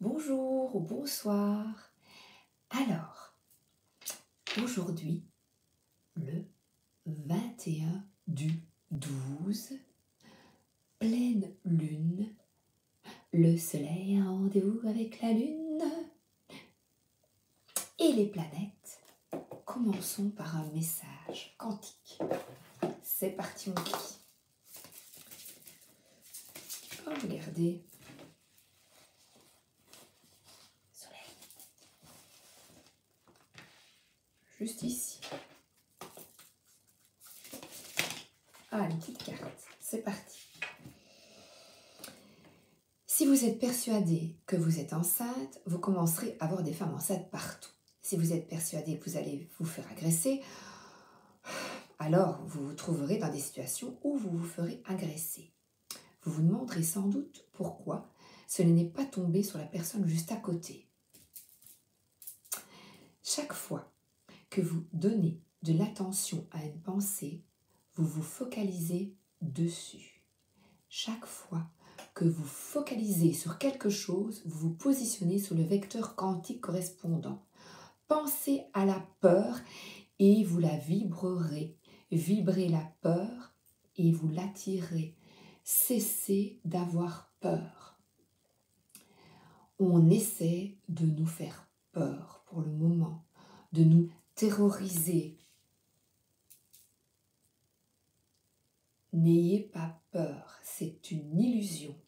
Bonjour ou bonsoir. Alors, aujourd'hui, le 21 du 12, pleine lune, le soleil a rendez-vous avec la lune et les planètes. Commençons par un message quantique. C'est parti mon kiki. Oh, regardez. Soleil. Juste ici. Ah, une petite carte. C'est parti. Si vous êtes persuadé que vous êtes enceinte, vous commencerez à voir des femmes enceintes partout. Si vous êtes persuadé que vous allez vous faire agresser, alors vous vous trouverez dans des situations où vous vous ferez agresser. Vous vous demanderez sans doute pourquoi ce n'est pas tombé sur la personne juste à côté. Chaque fois que vous donnez de l'attention à une pensée, vous vous focalisez dessus. Chaque fois que vous focalisez sur quelque chose, vous vous positionnez sur le vecteur quantique correspondant. Pensez à la peur et vous la vibrerez. Vibrez la peur et vous l'attirez. Cessez d'avoir peur. On essaie de nous faire peur pour le moment, de nous terroriser. N'ayez pas peur, c'est une illusion.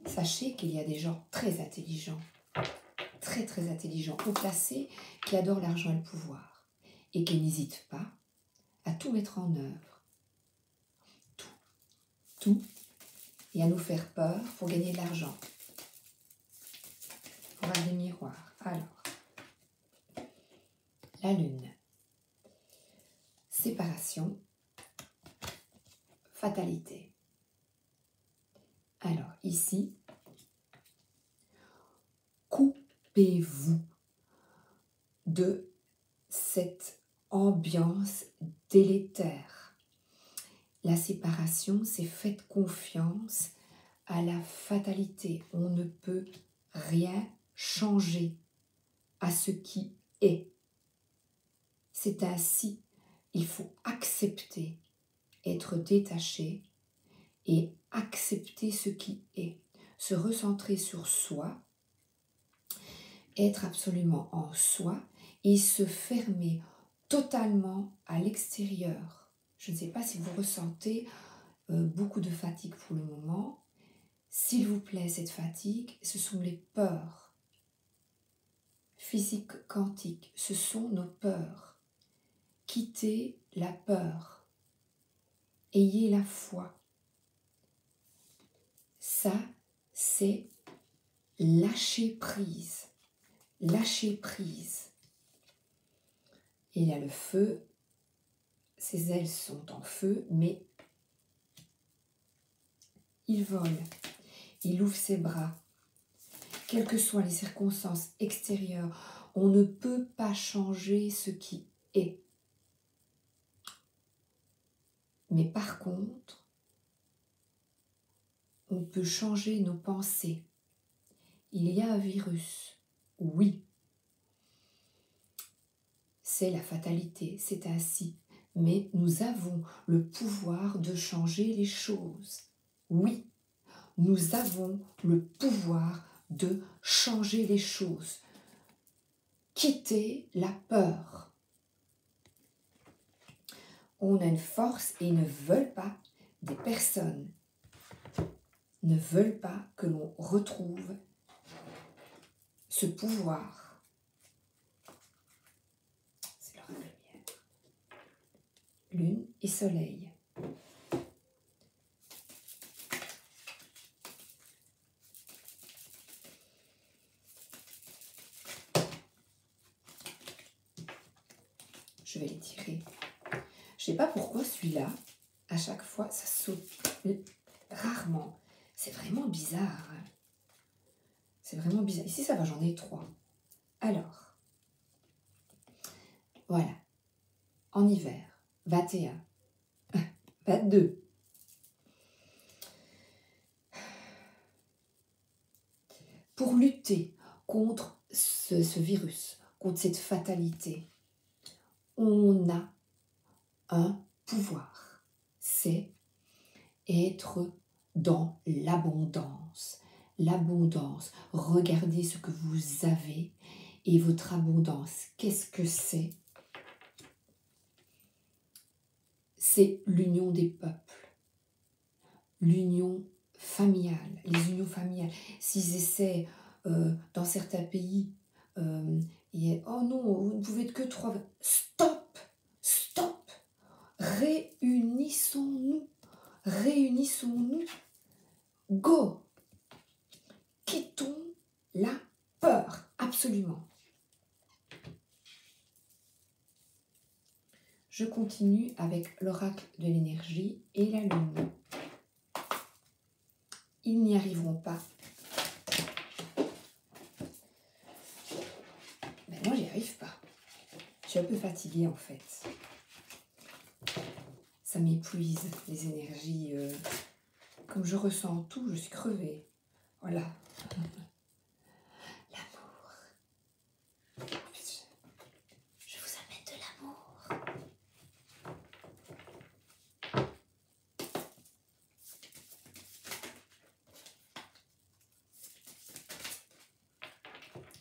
Sachez qu'il y a des gens très intelligents, très intelligents, haut placés, qui adorent l'argent et le pouvoir et qui n'hésitent pas à tout mettre en œuvre. Tout, et à nous faire peur pour gagner de l'argent. Pour avoir des miroirs. Alors, la lune. Séparation. Fatalité. Alors, ici, coupez-vous de cette ambiance délétère. La séparation, c'est faites confiance à la fatalité. On ne peut rien changer à ce qui est. C'est ainsi. Il faut accepter, être détaché et accepter ce qui est. Se recentrer sur soi, être absolument en soi et se fermer totalement à l'extérieur. Je ne sais pas si vous ressentez beaucoup de fatigue pour le moment. S'il vous plaît, cette fatigue, ce sont les peurs. Physique quantique, ce sont nos peurs. Quittez la peur. Ayez la foi. Ça, c'est lâcher prise. Lâcher prise. Et il y a le feu. Ses ailes sont en feu, mais il vole. Il ouvre ses bras. Quelles que soient les circonstances extérieures, on ne peut pas changer ce qui est. Mais par contre, on peut changer nos pensées. Il y a un virus, oui. C'est la fatalité, c'est ainsi. Mais nous avons le pouvoir de changer les choses. Oui, nous avons le pouvoir de changer les choses. Quitter la peur. On a une force et ils ne veulent pas, des personnes ne veulent pas que l'on retrouve ce pouvoir. C'est leur lumière. Lune et soleil. Je vais les tirer. Je ne sais pas pourquoi celui-là, à chaque fois, ça saute rarement. C'est vraiment bizarre. C'est vraiment bizarre. Ici, ça va, j'en ai 3. Alors, voilà. En hiver, 21. 22. Pour lutter contre ce virus, contre cette fatalité, on a un pouvoir. C'est être dans l'abondance. L'abondance. Regardez ce que vous avez et votre abondance. Qu'est-ce que c'est? C'est l'union des peuples. L'union familiale. Les unions familiales. S'ils essaient dans certains pays, oh non, vous ne pouvez être que 3. Stop! Stop! Réunissons-nous. Réunissons-nous. Go! Quittons la peur, absolument. Je continue avec l'oracle de l'énergie et la lune. Ils n'y arriveront pas. Mais moi, j'y arrive pas. Je suis un peu fatiguée en fait. Ça m'épuise, les énergies. Comme je ressens tout, je suis crevée. Voilà. L'amour. Je vous amène de l'amour.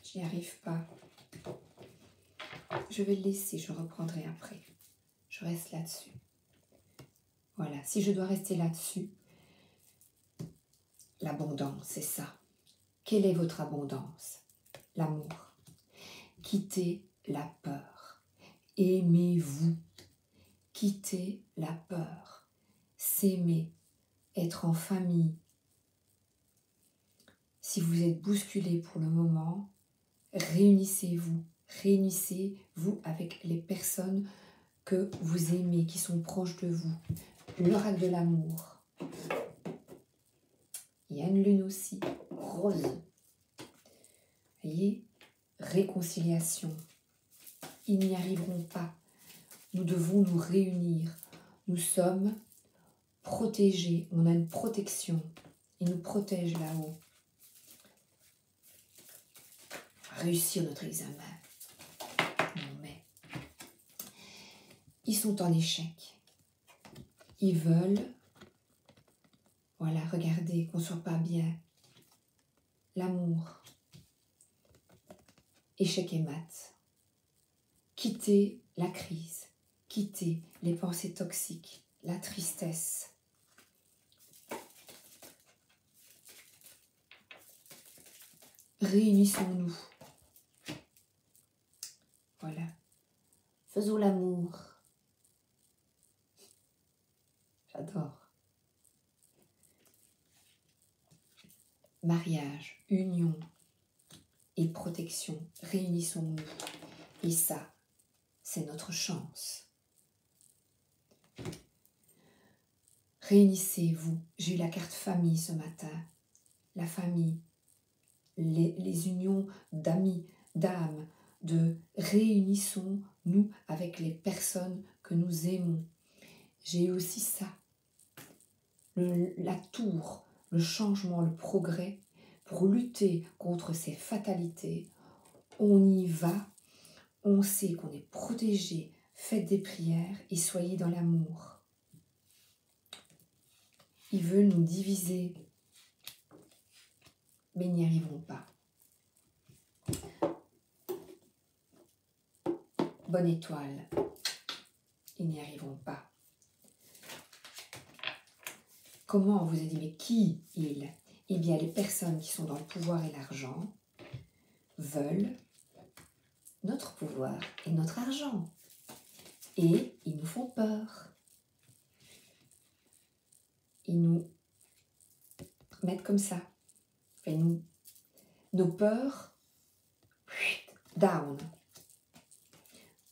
J'y arrive pas. Je vais le laisser, je reprendrai après. Je reste là-dessus. Voilà, si je dois rester là-dessus, l'abondance, c'est ça. Quelle est votre abondance? L'amour. Quittez la peur. Aimez-vous. Quittez la peur. S'aimer. Être en famille. Si vous êtes bousculé pour le moment, réunissez-vous. Réunissez-vous avec les personnes que vous aimez, qui sont proches de vous. L'oracle de l'amour. Il y a une lune aussi, rose. Vous voyez, réconciliation. Ils n'y arriveront pas. Nous devons nous réunir. Nous sommes protégés. On a une protection. Ils nous protègent là-haut. Réussir notre examen. Non mais, ils sont en échec. Ils veulent, voilà, regardez, qu'on ne soit pas bien. L'amour. Échec et mat. Quitter la crise. Quitter les pensées toxiques. La tristesse. Réunissons-nous. Voilà. Faisons l'amour. J'adore. Mariage, union et protection. Réunissons-nous. Et ça, c'est notre chance. Réunissez-vous. J'ai eu la carte famille ce matin. La famille. Les unions d'amis, d'âmes, de réunissons-nous avec les personnes que nous aimons. J'ai eu aussi ça, la tour, le changement, le progrès, pour lutter contre ces fatalités. On y va, on sait qu'on est protégé, faites des prières et soyez dans l'amour. Il veut nous diviser, mais ils n'y arriveront pas. Bonne étoile, ils n'y arriveront pas. Comment on vous a dit, mais qui ils? Eh bien, les personnes qui sont dans le pouvoir et l'argent veulent notre pouvoir et notre argent. Et ils nous font peur. Ils nous mettent comme ça. Enfin, nos peurs, down.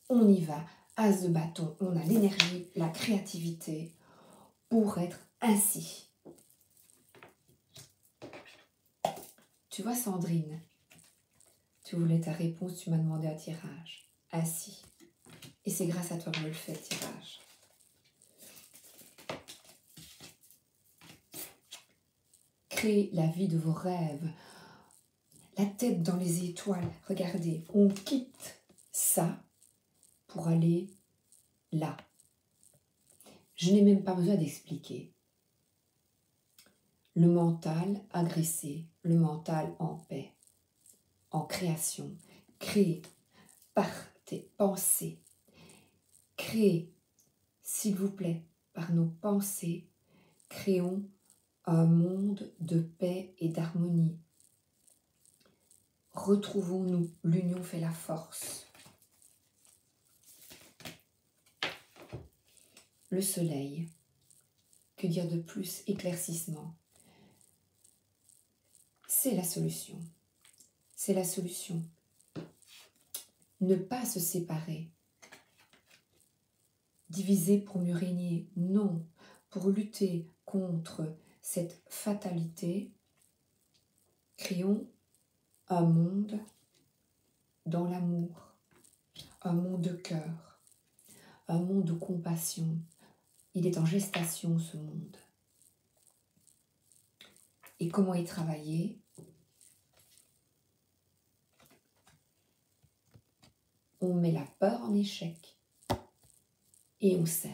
On y va, as de bâton, on a l'énergie, la créativité pour être ainsi. Tu vois Sandrine, tu voulais ta réponse, tu m'as demandé un tirage. Ainsi. Et c'est grâce à toi que je le fais, le tirage. créez la vie de vos rêves, la tête dans les étoiles. Regardez, on quitte ça pour aller là. Je n'ai même pas besoin d'expliquer. Le mental agressé, le mental en paix, en création. Créez par tes pensées. Créez, s'il vous plaît, par nos pensées, créons un monde de paix et d'harmonie. Retrouvons-nous, l'union fait la force. Le soleil, que dire de plus? Éclaircissement. C'est la solution. C'est la solution. Ne pas se séparer. Diviser pour mieux régner. Non. Pour lutter contre cette fatalité, créons un monde dans l'amour, un monde de cœur, un monde de compassion. Il est en gestation, ce monde. Et comment y travailler? On met la peur en échec et on s'aime.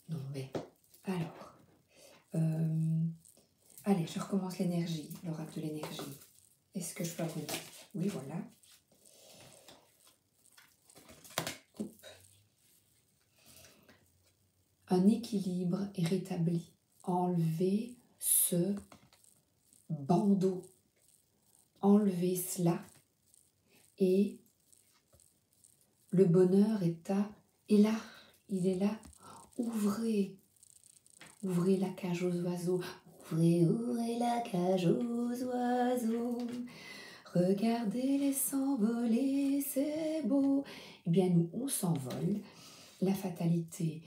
Non mais, alors, allez, je recommence l'énergie, l'oracle de l'énergie. Est-ce que je peux avoir une... Oui, voilà. Un équilibre est rétabli. Enlevez ce bandeau. Enlevez cela. Et le bonheur est là. Il est là. Ouvrez. Ouvrez la cage aux oiseaux. Ouvrez, ouvrez la cage aux oiseaux. Regardez-les s'envoler, c'est beau. Eh bien, nous, on s'envole. La fatalité,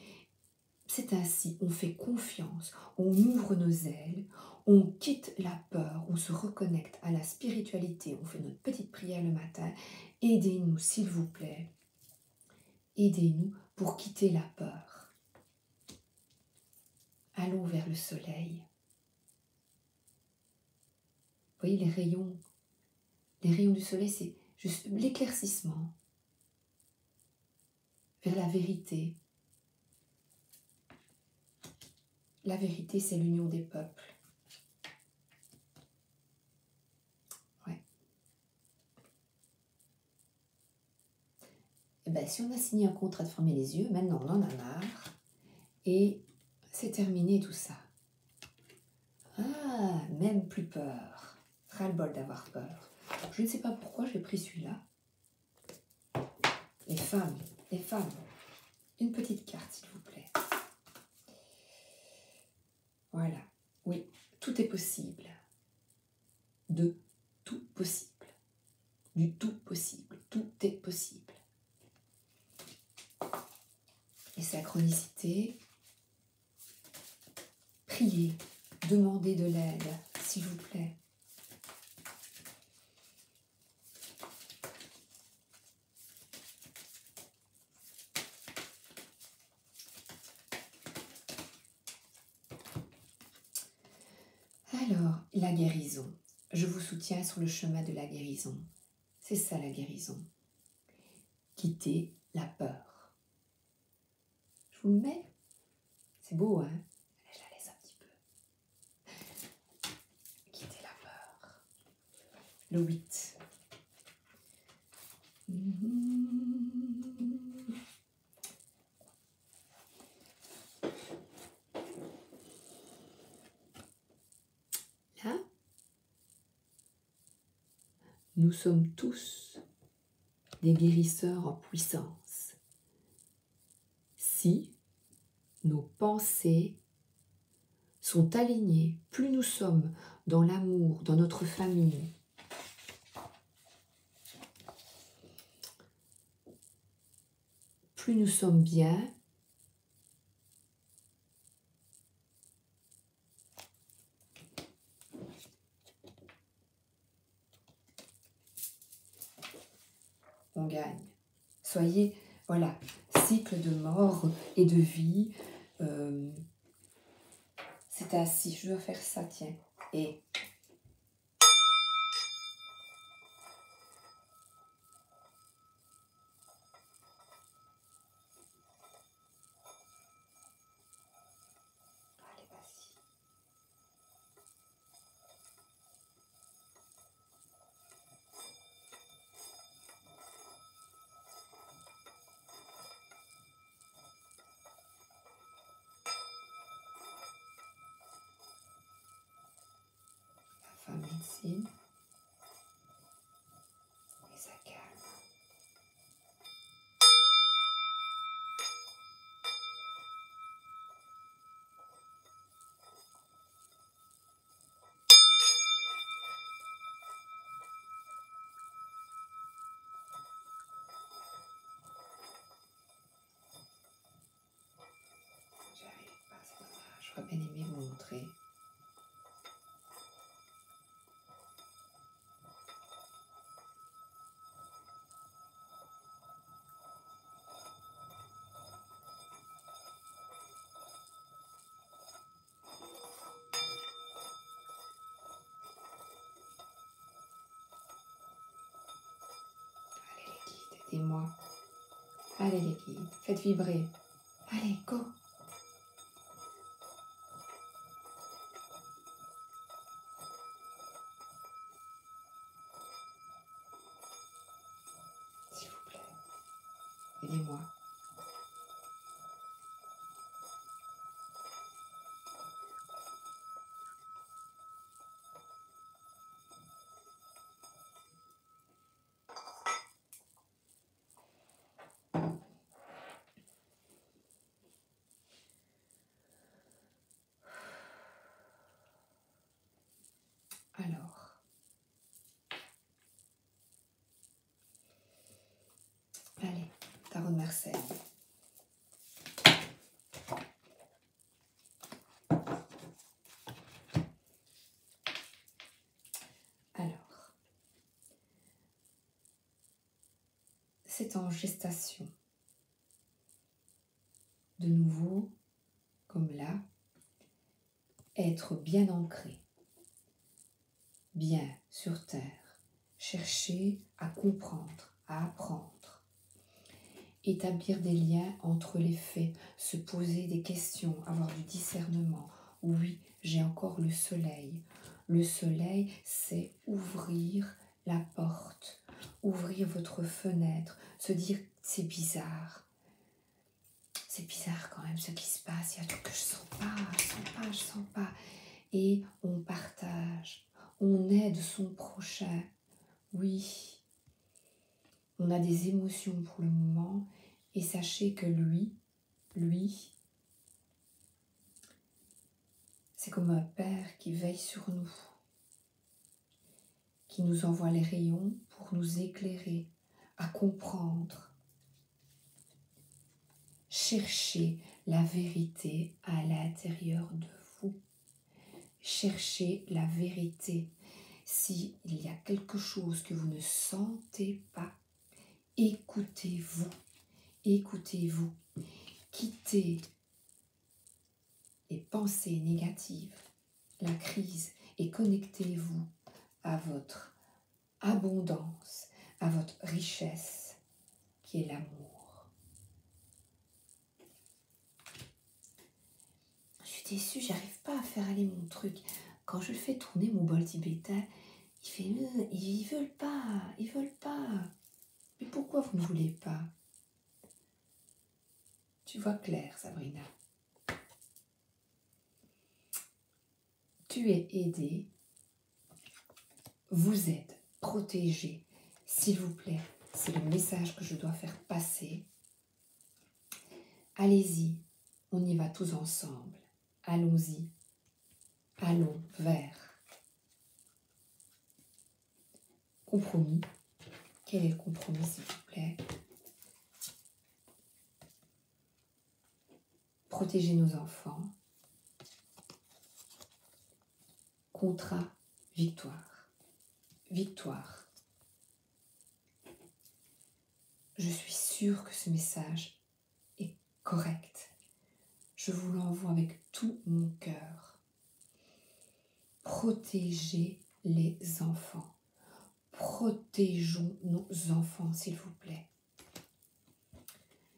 c'est ainsi, on fait confiance, on ouvre nos ailes, on quitte la peur, on se reconnecte à la spiritualité, on fait notre petite prière le matin. Aidez-nous, s'il vous plaît. Aidez-nous pour quitter la peur. Allons vers le soleil. Vous voyez les rayons du soleil, c'est juste l'éclaircissement vers la vérité. La vérité, c'est l'union des peuples. Ouais. Et bien, si on a signé un contrat de fermer les yeux, maintenant on en a marre. Et c'est terminé tout ça. Ah, même plus peur. Ras-le-bol d'avoir peur. Je ne sais pas pourquoi j'ai pris celui-là. Les femmes. Une petite carte, s'il vous plaît. Voilà. Oui, tout est possible. De tout possible. Du tout possible. Tout est possible. Et synchronicité. Priez. Demandez de l'aide, s'il vous plaît. Alors, la guérison. Je vous soutiens sur le chemin de la guérison. C'est ça la guérison. Quitter la peur. Je vous le mets. C'est beau, hein? Je la laisse un petit peu. Quitter la peur. Le 8. Là, nous sommes tous des guérisseurs en puissance. Si nos pensées sont alignées, plus nous sommes dans l'amour, dans notre famille, plus nous sommes bien, on gagne. Soyez Voilà, cycle de mort et de vie. C'est assis, je dois faire ça, tiens. Et allez, vas-y. La femme médecine. Et ça calme. J'arrive pas, c'est dommage. J'aurais bien aimé vous montrer. Allez les guides, aidez-moi. Allez les guides, faites vibrer. Allez, go. S'il vous plaît, aidez-moi. Alors, allez, tarot de Marseille. Alors, c'est en gestation. De nouveau, comme là, être bien ancré, bien sur terre, chercher à comprendre, à apprendre, établir des liens entre les faits, se poser des questions, avoir du discernement. Oui, j'ai encore le soleil. Le soleil, c'est ouvrir la porte, ouvrir votre fenêtre, se dire c'est bizarre. C'est bizarre quand même ce qui se passe, il y a un truc que je sens pas. Et on partage, on aide son prochain. Oui, on a des émotions pour le moment et sachez que lui, c'est comme un père qui veille sur nous, qui nous envoie les rayons pour nous éclairer, à comprendre. Cherchez la vérité à l'intérieur de vous. Cherchez la vérité. S'il y a quelque chose que vous ne sentez pas, écoutez-vous. Écoutez-vous. Quittez les pensées négatives, la crise, et connectez-vous à votre abondance, à votre richesse, qui est l'amour. Je suis déçue, j'arrive pas à faire aller mon truc. Quand je fais tourner mon bol tibétain, il fait ils veulent pas. Mais pourquoi vous ne voulez pas? Tu vois clair, Sabrina. Tu es aidé, vous êtes protégé. S'il vous plaît, c'est le message que je dois faire passer. Allez-y, on y va tous ensemble. Allons-y. Allons vers compromis. Quel est le compromis, s'il vous plaît? Protéger nos enfants. Contrat, victoire. Victoire. Je suis sûre que ce message est correct. Je vous l'envoie avec tout mon cœur. Protégez les enfants. Protégeons nos enfants, s'il vous plaît.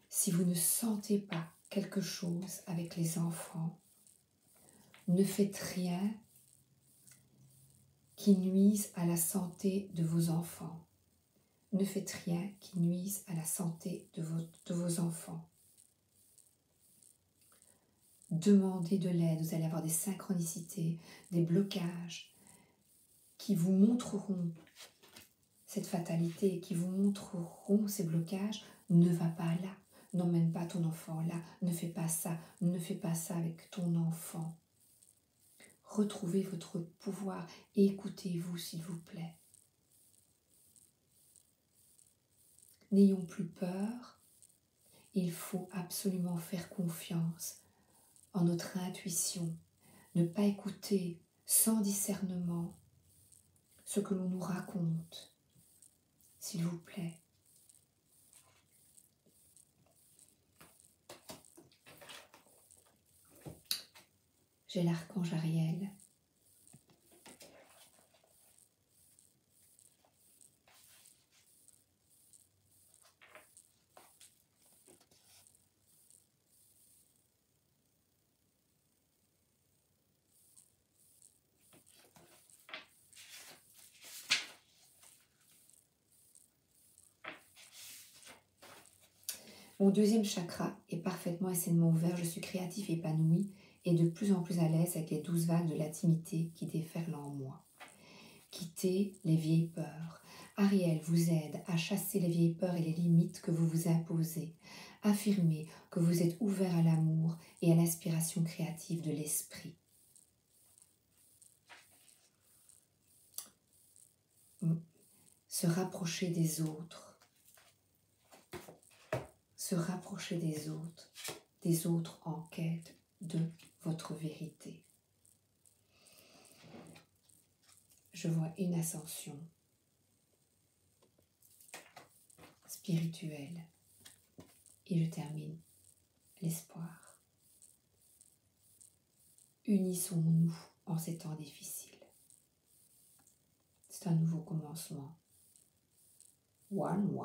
Si vous ne sentez pas quelque chose avec les enfants, ne faites rien qui nuise à la santé de vos enfants. Ne faites rien qui nuise à la santé de vos enfants. Demandez de l'aide, vous allez avoir des synchronicités, des blocages qui vous montreront cette fatalité, qui vous montreront ces blocages. Ne va pas là, n'emmène pas ton enfant là, ne fais pas ça avec ton enfant. Retrouvez votre pouvoir et écoutez-vous, s'il vous plaît. N'ayons plus peur, il faut absolument faire confiance en notre intuition, ne pas écouter sans discernement ce que l'on nous raconte, s'il vous plaît. J'ai l'archange Ariel. Mon deuxième chakra est parfaitement et sainement ouvert. Je suis créatif et épanoui et de plus en plus à l'aise avec les 12 vagues de l'intimité qui déferlent en moi. Quittez les vieilles peurs. Ariel vous aide à chasser les vieilles peurs et les limites que vous vous imposez. Affirmez que vous êtes ouvert à l'amour et à l'inspiration créative de l'esprit. Se rapprocher des autres. Se rapprocher des autres en quête de votre vérité. Je vois une ascension spirituelle et je termine l'espoir. Unissons-nous en ces temps difficiles. C'est un nouveau commencement. One.